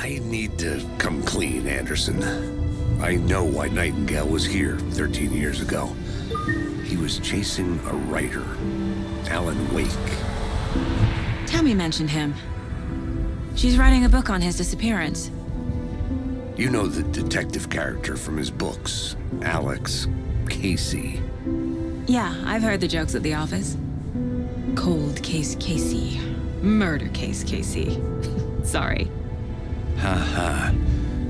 I need to come clean, Anderson. I know why Nightingale was here 13 years ago. He was chasing a writer, Alan Wake. Tammy mentioned him. She's writing a book on his disappearance. You know the detective character from his books, Alex Casey. Yeah, I've heard the jokes at the office. Cold case Casey. Murder case Casey. Sorry. Haha.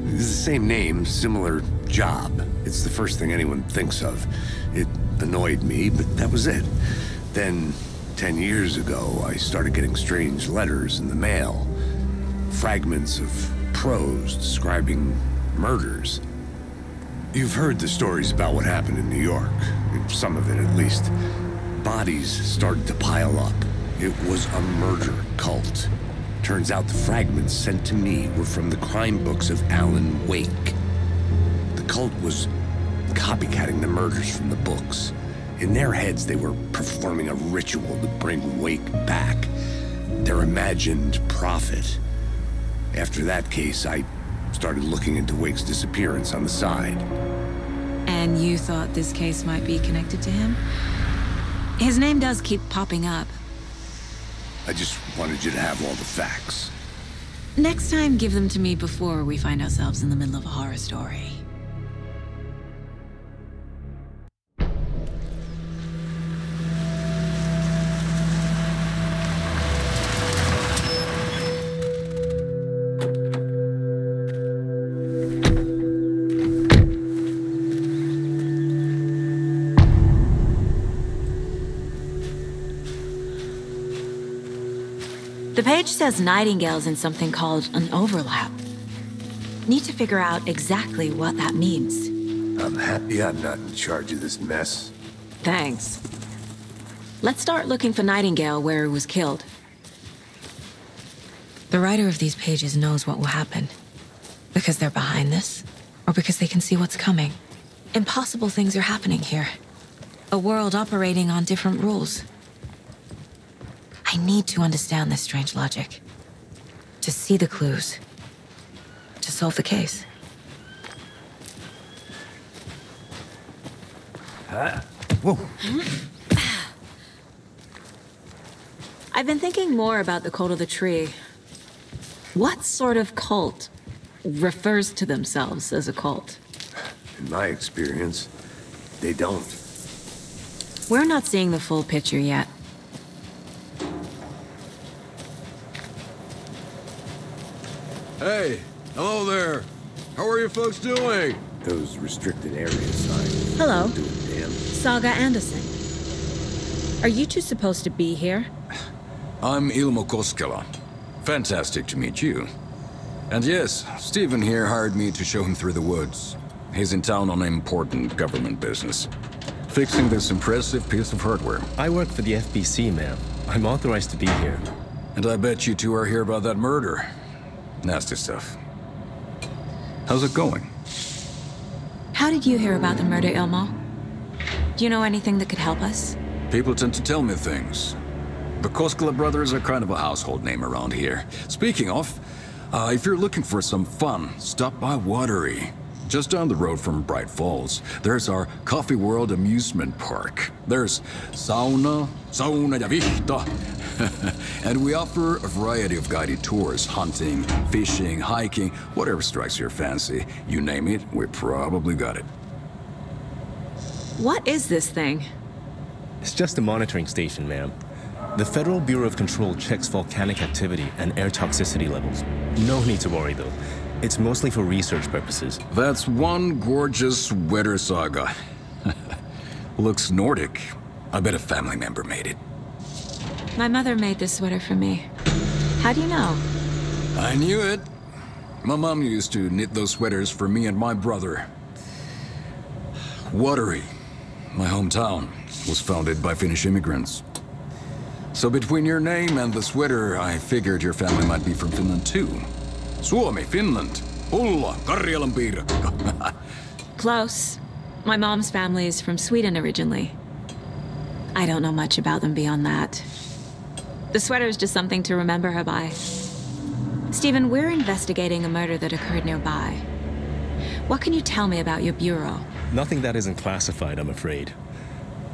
It's the same name, similar job. It's the first thing anyone thinks of. It annoyed me, but that was it. Then, 10 years ago, I started getting strange letters in the mail. Fragments of prose describing murders. You've heard the stories about what happened in New York. Some of it, at least. Bodies started to pile up. It was a murder cult. Turns out the fragments sent to me were from the crime books of Alan Wake. The cult was copycatting the murders from the books. In their heads, they were performing a ritual to bring Wake back. Their imagined prophet. After that case, I started looking into Wake's disappearance on the side. And you thought this case might be connected to him? His name does keep popping up. I just wanted you to have all the facts. Next time, give them to me before we find ourselves in the middle of a horror story. The page says Nightingale's in something called an overlap. Need to figure out exactly what that means. I'm happy I'm not in charge of this mess. Thanks. Let's start looking for Nightingale where he was killed. The writer of these pages knows what will happen. Because they're behind this, or because they can see what's coming. Impossible things are happening here. A world operating on different rules. I need to understand this strange logic. To see the clues. To solve the case. Whoa. I've been thinking more about the cult of the tree. What sort of cult refers to themselves as a cult? In my experience, they don't. We're not seeing the full picture yet. Hey, hello there. How are you folks doing? Those restricted area signs. Hello. Doing damn. Saga Anderson. Are you two supposed to be here? I'm Ilmo Koskela. Fantastic to meet you. And yes, Stephen here hired me to show him through the woods. He's in town on important government business. Fixing this impressive piece of hardware. I work for the FBC, ma'am. I'm authorized to be here. And I bet you two are here about that murder. Nasty stuff. How's it going? How did you hear about the murder, Ilmo? Do you know anything that could help us? People tend to tell me things. The Koskela brothers are kind of a household name around here. Speaking of, if you're looking for some fun, stop by Watery. Just down the road from Bright Falls, there's our Coffee World amusement park. There's sauna ja vihta. And we offer a variety of guided tours, hunting, fishing, hiking, whatever strikes your fancy. You name it, we probably got it. What is this thing? It's just a monitoring station, ma'am. The Federal Bureau of Control checks volcanic activity and air toxicity levels. No need to worry, though. It's mostly for research purposes. That's one gorgeous sweater, Saga. Looks Nordic. I bet a family member made it. My mother made this sweater for me. How do you know? I knew it. My mom used to knit those sweaters for me and my brother. Watery, my hometown, was founded by Finnish immigrants. So between your name and the sweater, I figured your family might be from Finland too. Suomi, Finland. Ulla, Karjalan piirakka. Close. My mom's family is from Sweden originally. I don't know much about them beyond that. The sweater is just something to remember her by. Stephen, we're investigating a murder that occurred nearby. What can you tell me about your bureau? Nothing that isn't classified, I'm afraid.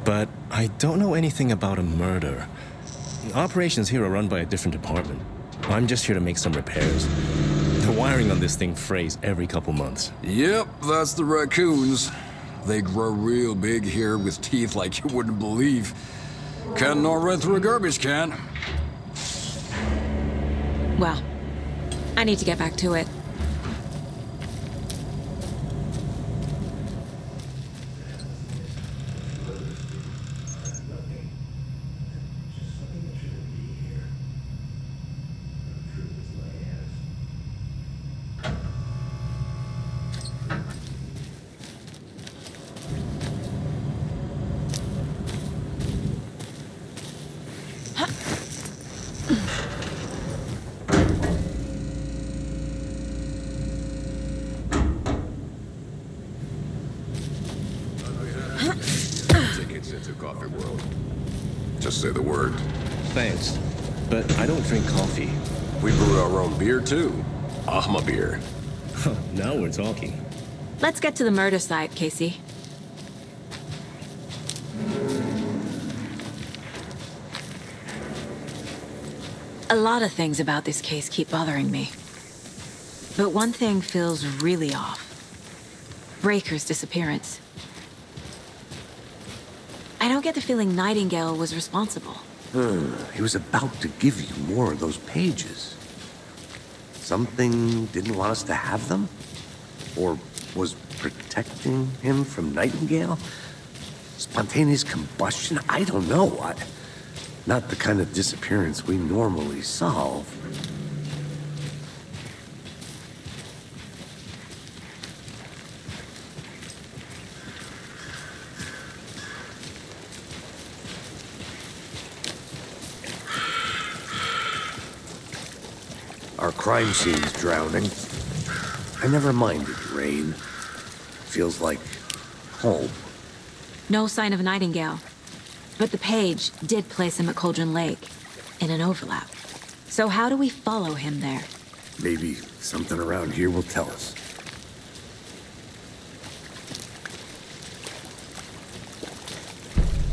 But I don't know anything about a murder. Operations here are run by a different department. I'm just here to make some repairs. The wiring on this thing frays every couple months. Yep, that's the raccoons. They grow real big here with teeth like you wouldn't believe. Can't gnaw right through a garbage can. Well, I need to get back to it. Tickets into Coffee World. Just say the word. Thanks, but I don't drink coffee. We brew our own beer, too. Ahma beer. Now we're talking. Let's get to the murder site, Casey. A lot of things about this case keep bothering me. But one thing feels really off. Breaker's disappearance. I don't get the feeling Nightingale was responsible. He was about to give you more of those pages. Something didn't want us to have them? Or was protecting him from Nightingale? Spontaneous combustion? I don't know. Not the kind of disappearance we normally solve. Our crime scene's drowning. I never minded rain. Feels like home. No sign of Nightingale. But the page did place him at Cauldron Lake, in an overlap. So how do we follow him there? Maybe something around here will tell us.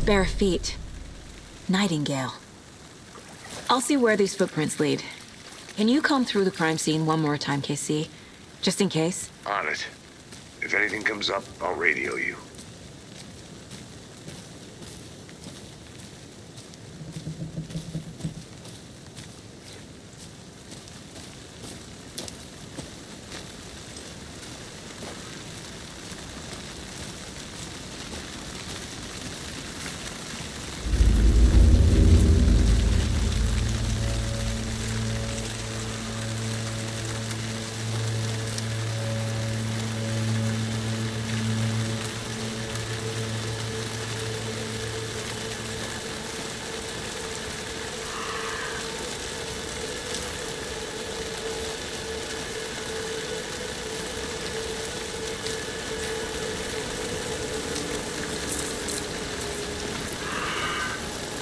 Bare feet. Nightingale. I'll see where these footprints lead. Can you comb through the crime scene one more time, KC? Just in case? On it. If anything comes up, I'll radio you.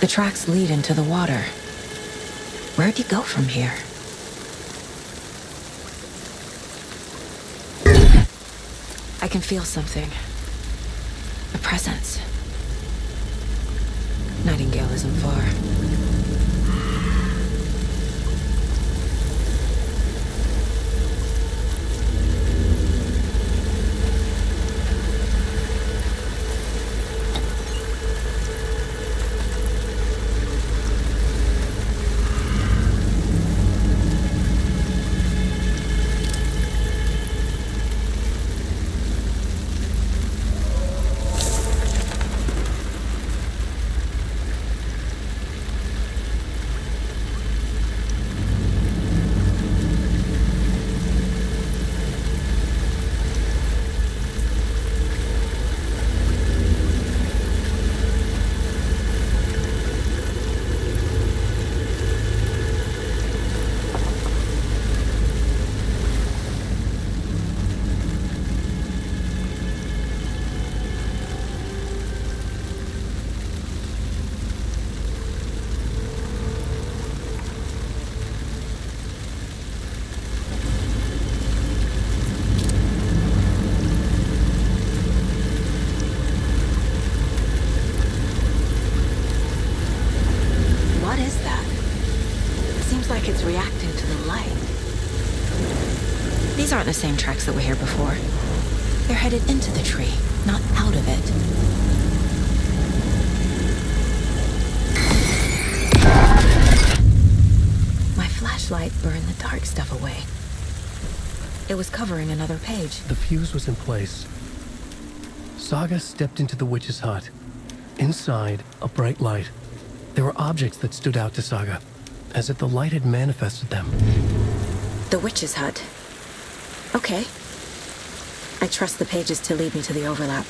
The tracks lead into the water. Where'd he go from here? I can feel something. A presence. Nightingale isn't far. seems like it's reacting to the light. These aren't the same tracks that were here before. They're headed into the tree, not out of it. My flashlight burned the dark stuff away. It was covering another page. The fuse was in place. Saga stepped into the witch's hut. Inside, a bright light. There were objects that stood out to Saga, as if the light had manifested them. The witch's hut. Okay. I trust the pages to lead me to the overlap.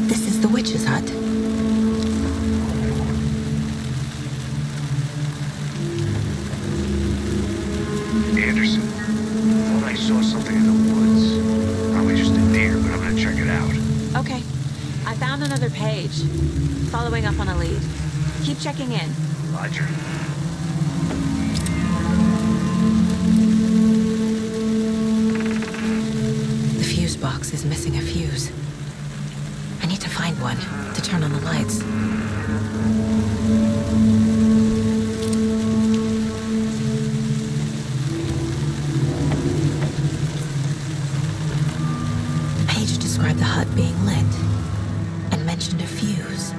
This is the witch's hut. Anderson, thought I saw something in the woods. Probably just a deer, but I'm gonna check it out. Okay. I found another page. Following up on a lead. Keep checking in. Roger. The fuse box is missing a fuse. I need to find one to turn on the lights. The page described the hut being lit and mentioned a fuse.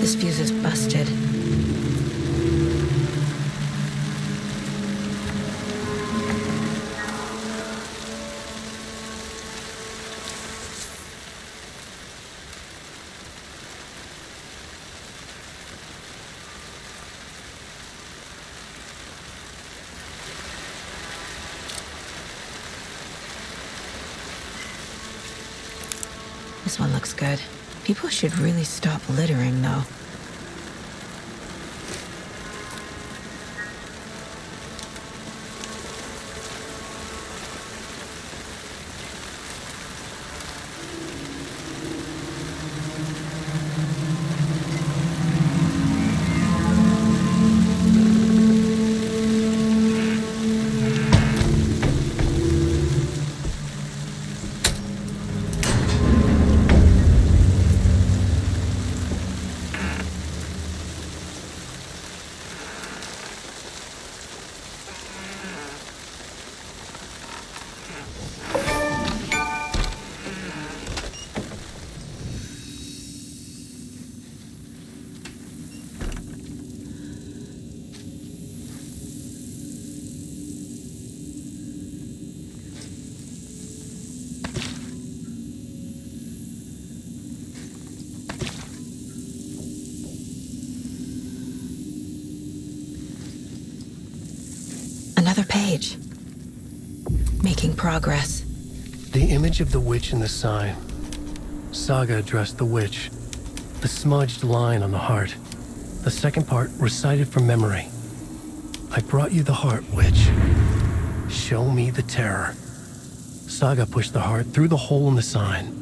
This fuse is busted. This one looks good. People should really stop littering, though. Another page. Making progress. The image of the witch in the sign. Saga addressed the witch. The smudged line on the heart. The second part recited from memory. I brought you the heart, witch. Show me the terror. Saga pushed the heart through the hole in the sign.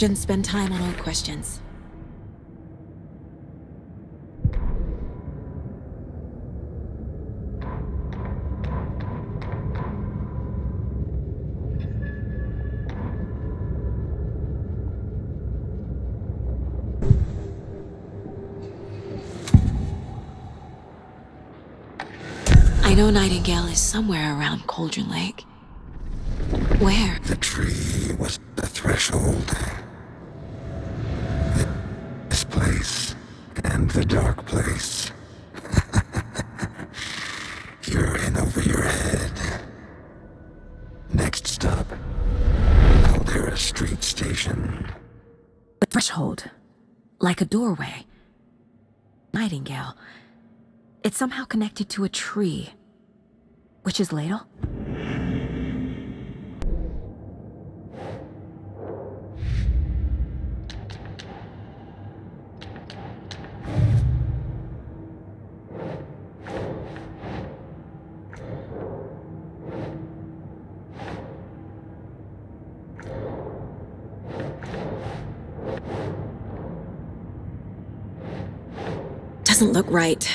Shouldn't spend time on old questions. I know Nightingale is somewhere around Cauldron Lake. Where? The tree was the threshold. This place and the dark place. You're in over your head. Next stop, Caldera Street Station. The threshold. Like a doorway. Nightingale. It's somehow connected to a tree. Witch's Ladle? Doesn't look right.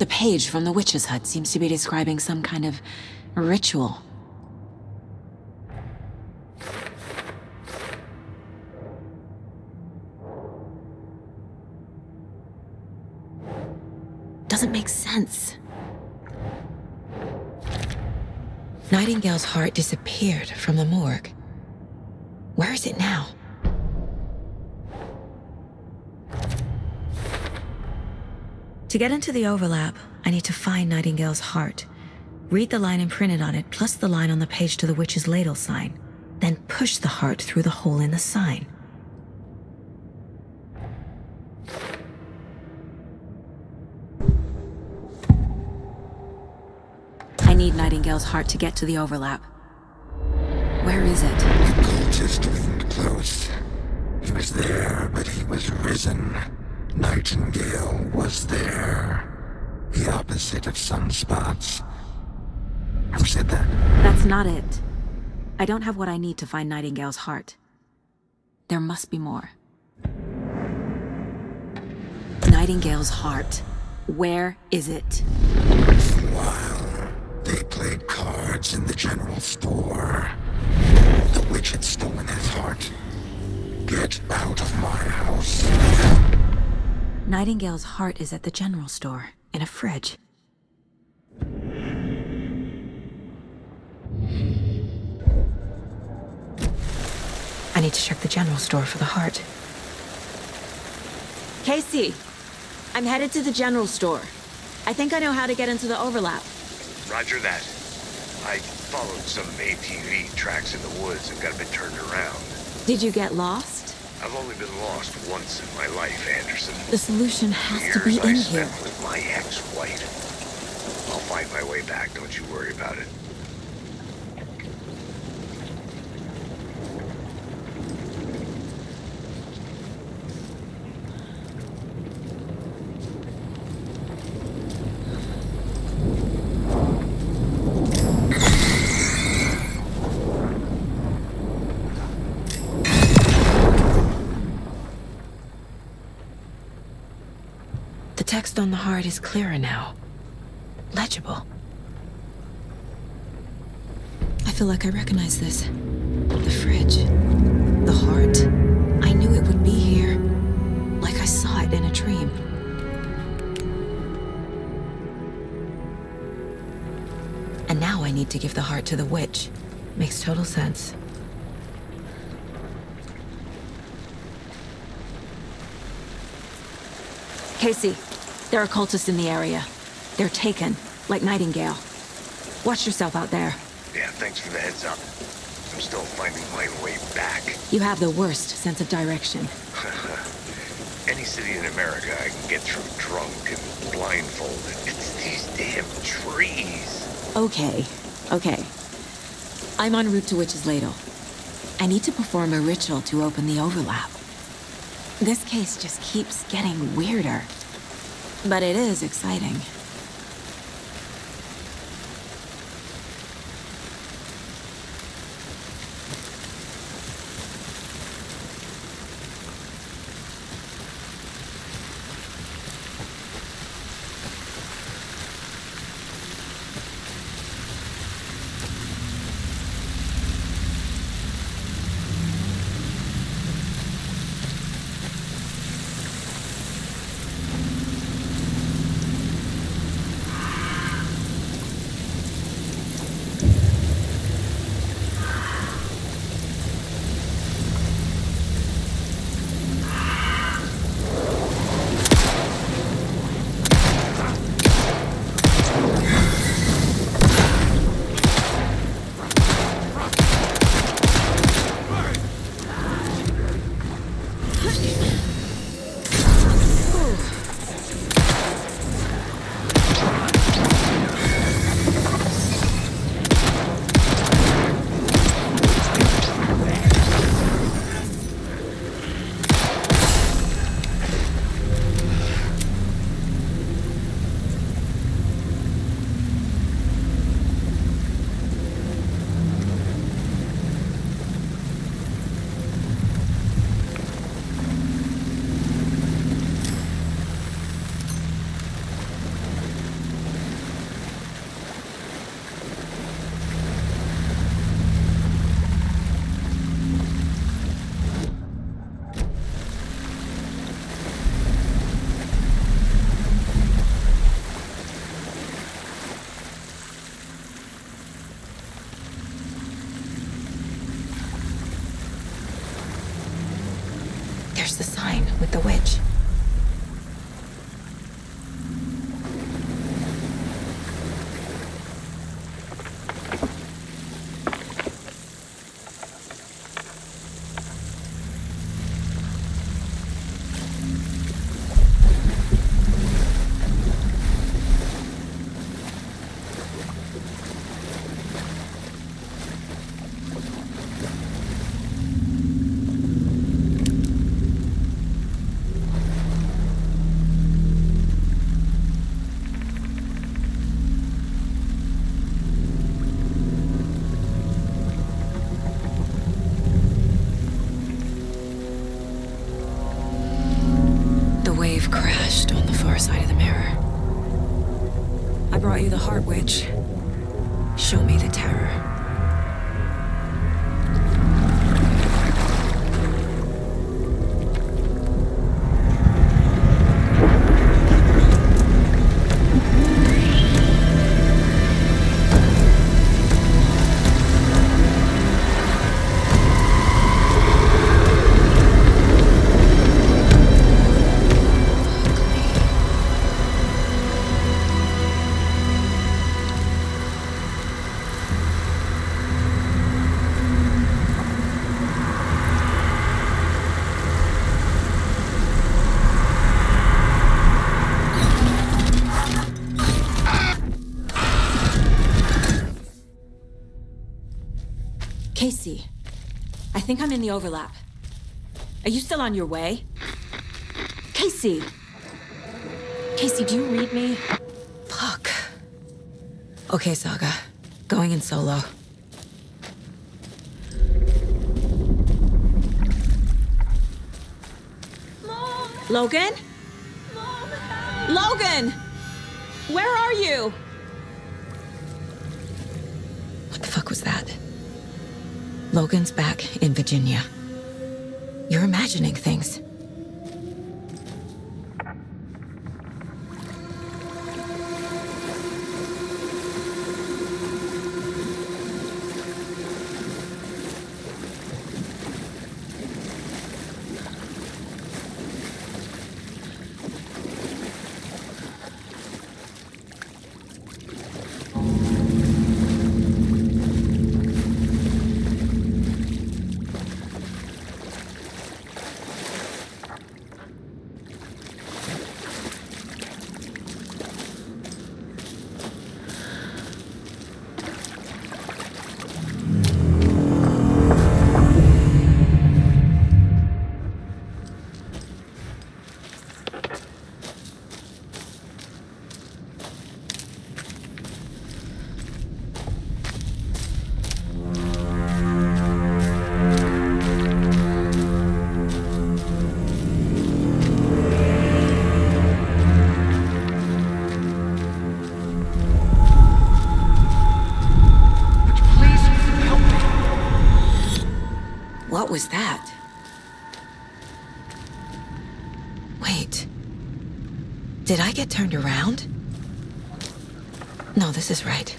The page from the witch's hut seems to be describing some kind of ritual. Doesn't make sense. Nightingale's heart disappeared from the morgue. Where is it now? To get into the overlap, I need to find Nightingale's heart. Read the line imprinted on it, plus the line on the page to the witch's ladle sign. Then push the heart through the hole in the sign. I need Nightingale's heart to get to the overlap. Where is it? The cultist wasn't close. He was there, but he was risen. Nightingale was there. The opposite of sunspots. Who said that? That's not it. I don't have what I need to find Nightingale's heart. There must be more. Nightingale's heart. Where is it? For a while, they played cards in the general store. The witch had stolen his heart. Get out of my house. Nightingale's heart is at the general store, in a fridge. I need to check the general store for the heart. Casey, I'm headed to the general store. I think I know how to get into the overlap. Roger that. I followed some ATV tracks in the woods and got a bit turned around. Did you get lost? I've only been lost once in my life, Anderson. The solution has to be Years I in here. spent with my ex-wife. I'll find my way back, don't you worry about it. The text on the heart is clearer now. Legible. I feel like I recognize this. The fridge. The heart. I knew it would be here. Like I saw it in a dream. And now I need to give the heart to the witch. Makes total sense. Casey, there are cultists in the area. They're taken, like Nightingale. Watch yourself out there. Yeah, thanks for the heads up. I'm still finding my way back. You have the worst sense of direction. Any city in America I can get through drunk and blindfolded. It's these damn trees. Okay. I'm en route to Witch's Ladle. I need to perform a ritual to open the overlap. This case just keeps getting weirder. But it is exciting. There's the sign with the witch. Crashed on the far side of the mirror. I brought you the Heart Witch. Show me the terror. Casey, I think I'm in the overlap. Are you still on your way? Casey! Casey, do you read me? Fuck. Okay, Saga. Going in solo. Mom! Logan? Mom, help! Logan! Where are you? What the fuck was that? Logan's back in Virginia. You're imagining things. What was that? Wait. Did I get turned around? No, this is right.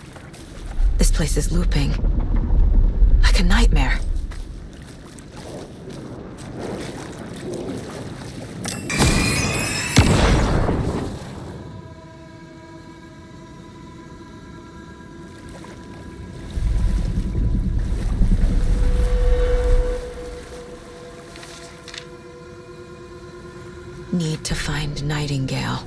This place is looping. Like a nightmare. Need to find Nightingale.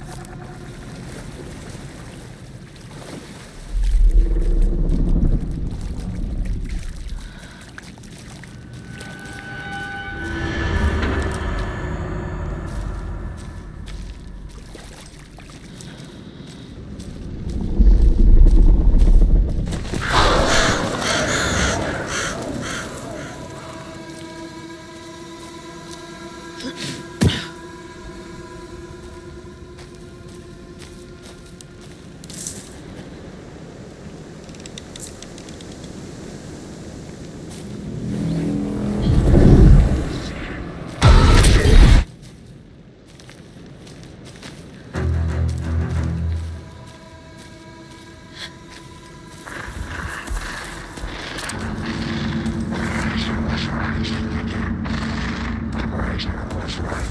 Was right.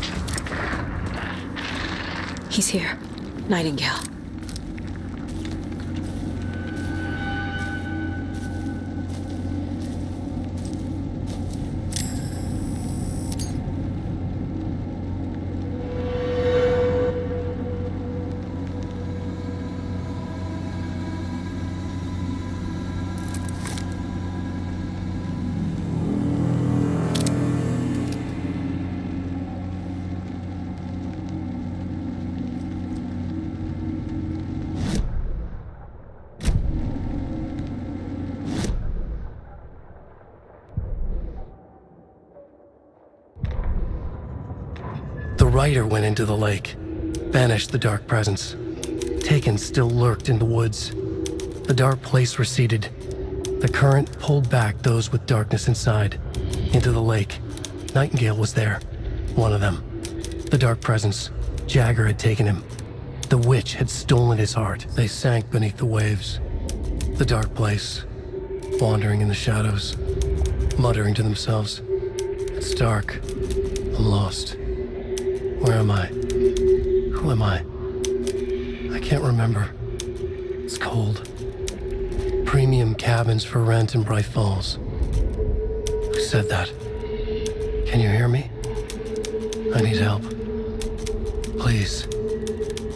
He's here. Nightingale. The rider went into the lake, banished the dark presence. Taken still lurked in the woods. The dark place receded. The current pulled back those with darkness inside, into the lake. Nightingale was there, one of them. The dark presence, Jagger had taken him. The witch had stolen his heart. They sank beneath the waves. The dark place, wandering in the shadows, muttering to themselves. It's dark. I'm lost. Where am I? Who am I? I can't remember. It's cold. Premium cabins for rent in Bright Falls. Who said that? Can you hear me? I need help. Please.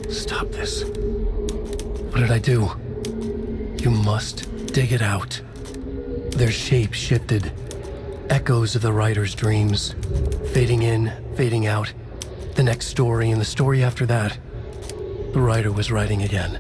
Stop this. What did I do? You must dig it out. Their shape shifted. Echoes of the writer's dreams. Fading in, fading out. The next story and the story after that. The writer was writing again.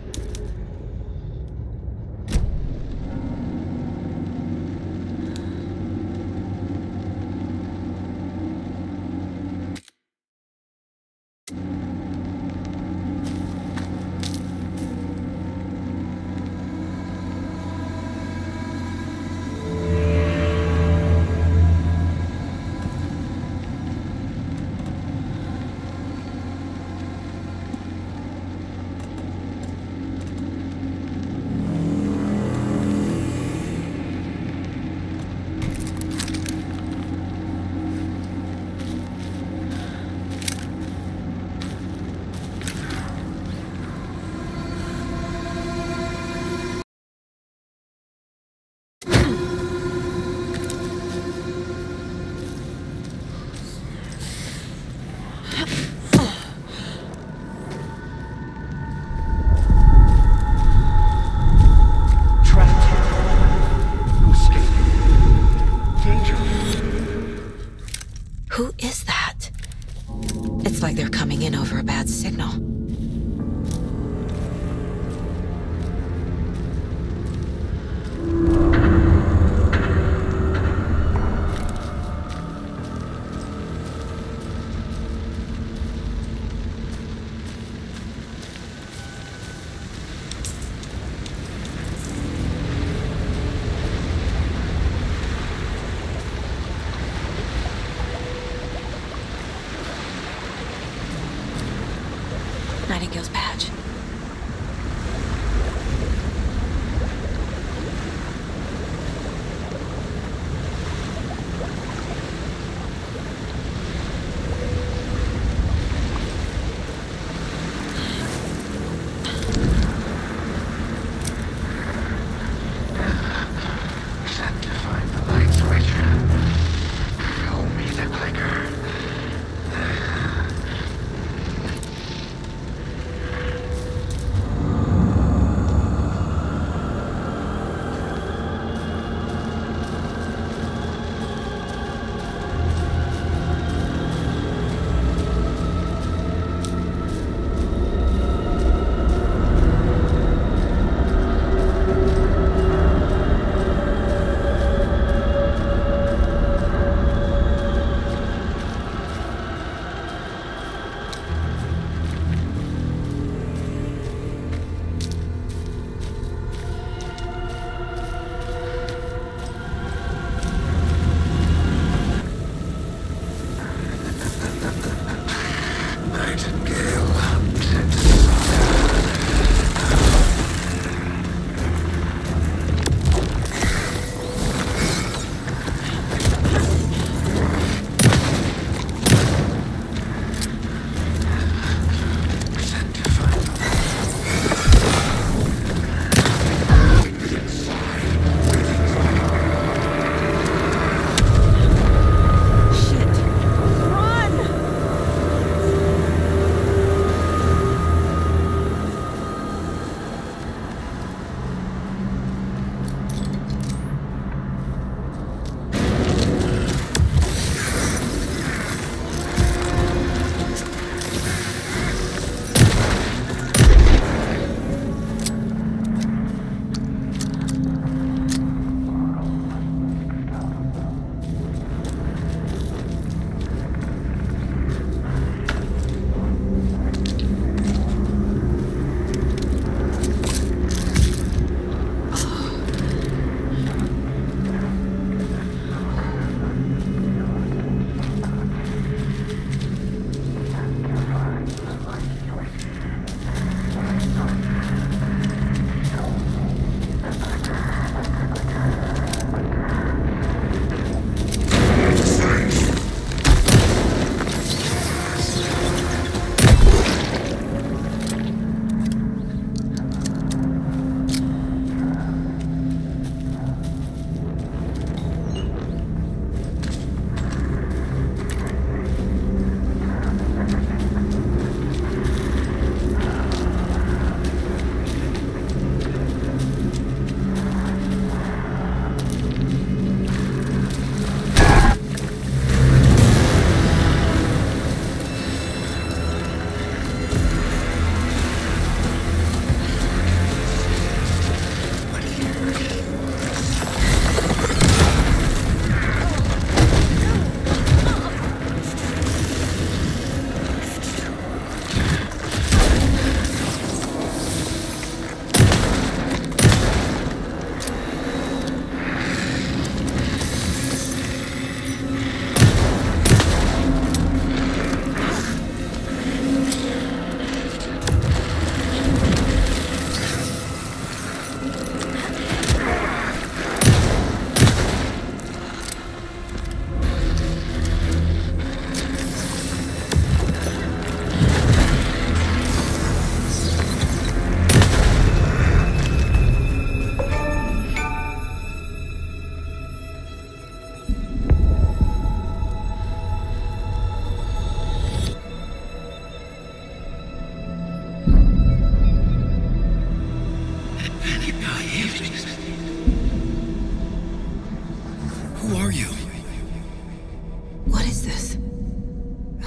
Who is that? It's like they're coming in over a bad signal. Nightingale's badge. Sent to find the light switch. Show me the clicker.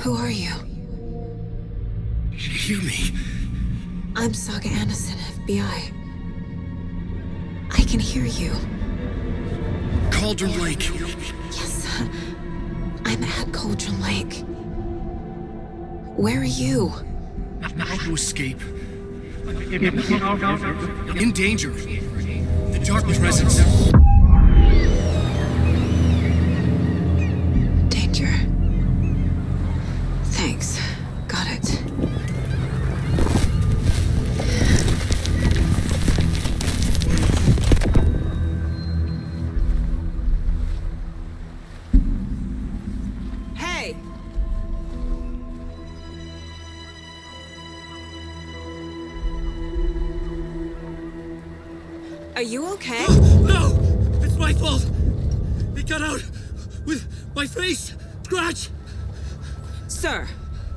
Who are you? Hear me. I'm Saga Anderson, FBI. I can hear you. Cauldron Lake. Yes, I'm at Cauldron Lake. Where are you? How to escape. In danger. The dark presence. Danger. Thanks. Got it. Hey! Are you okay? No! It's my fault! It got out with my face! Scratch! Sir,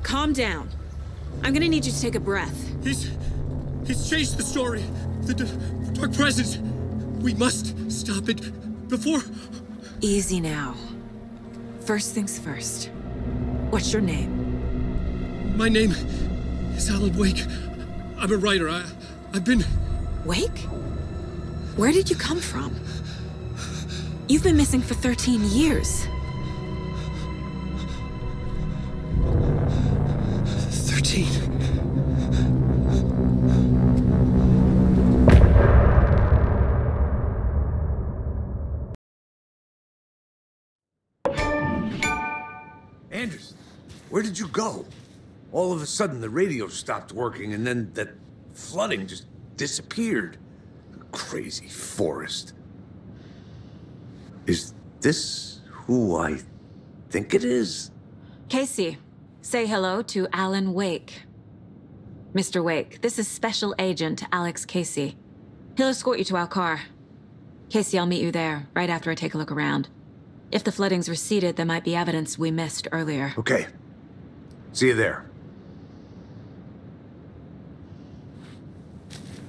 calm down. I'm gonna need you to take a breath. He's changed the story. The dark presence. We must stop it before... Easy now. First things first. What's your name? My name is Alan Wake. I'm a writer. I've been... Wake? Where did you come from? You've been missing for 13 years. 13. Anderson, where did you go? All of a sudden, the radio stopped working, and then that flooding just disappeared. Crazy forest. Is this who I think it is? Casey, say hello to Alan Wake. Mr. Wake, this is Special Agent Alex Casey. He'll escort you to our car. Casey, I'll meet you there, right after I take a look around. If the flooding's receded, there might be evidence we missed earlier. Okay. See you there.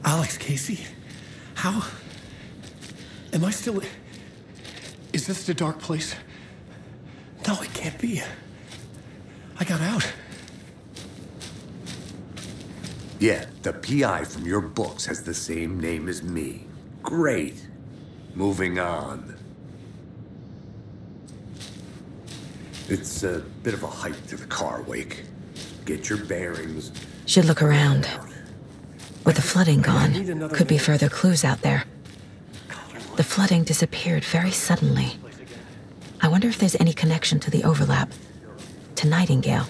Alex Casey? How? Am I still... Is this the dark place? No, it can't be. I got out. Yeah, the PI from your books has the same name as me. Great. Moving on. It's a bit of a hike to the car, Wake. Get your bearings. Should look around. With the flooding gone, could be further clues out there. The flooding disappeared very suddenly. I wonder if there's any connection to the overlap. To Nightingale.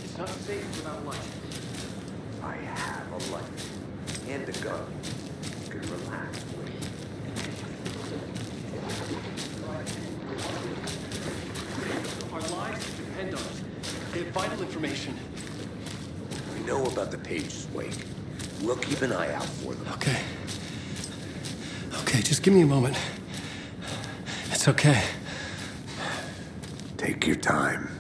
It's not safe without light. I have a light. And a gun. You can relax, Wake. Our lives depend on it. They have vital information. We know about the pages, Wake. We'll keep an eye out for them. Okay. Okay, just give me a moment. It's okay. Take your time.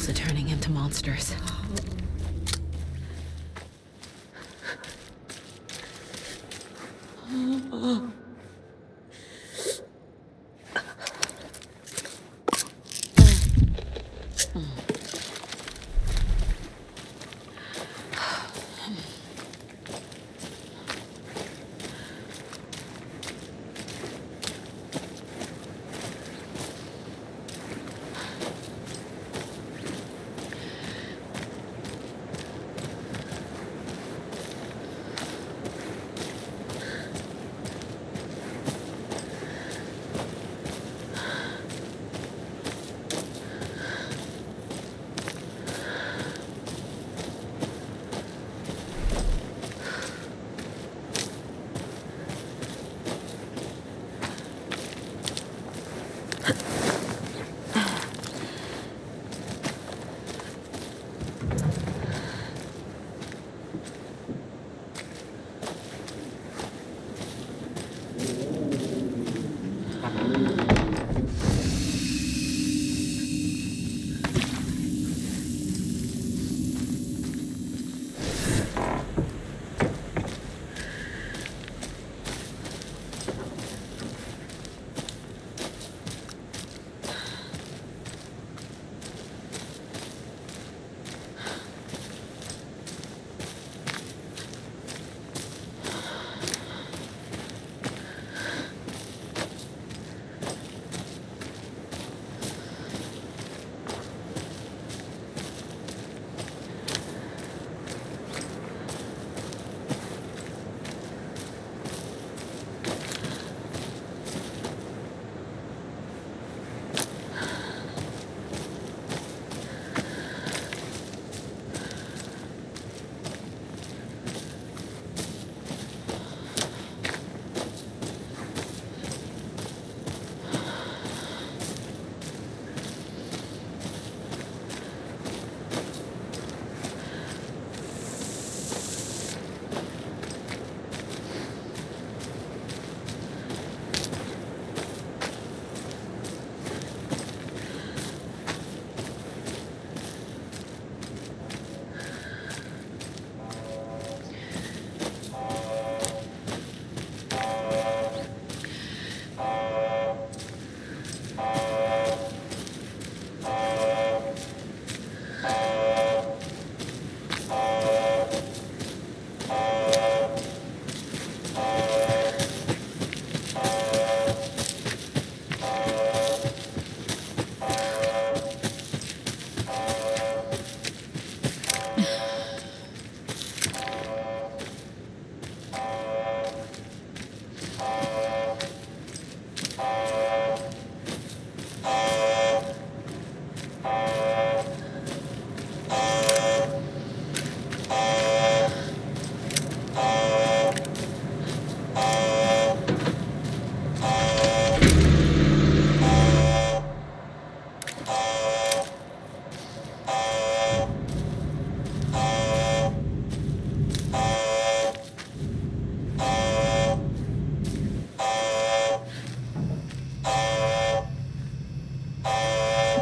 also turning into monsters.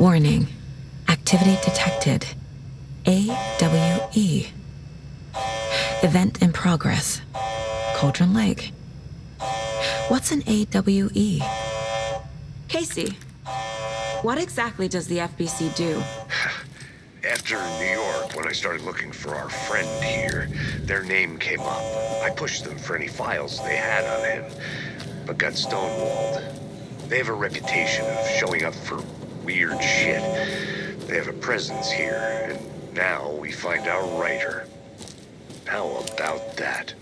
Warning. Activity detected. AWE. Event in progress. Cauldron Lake. What's an AWE? Casey, what exactly does the FBC do? After New York, when I started looking for our friend here, their name came up. I pushed them for any files they had on him, but got stonewalled. They have a reputation of showing up for weird shit. They have a presence here, and now we find our writer. How about that?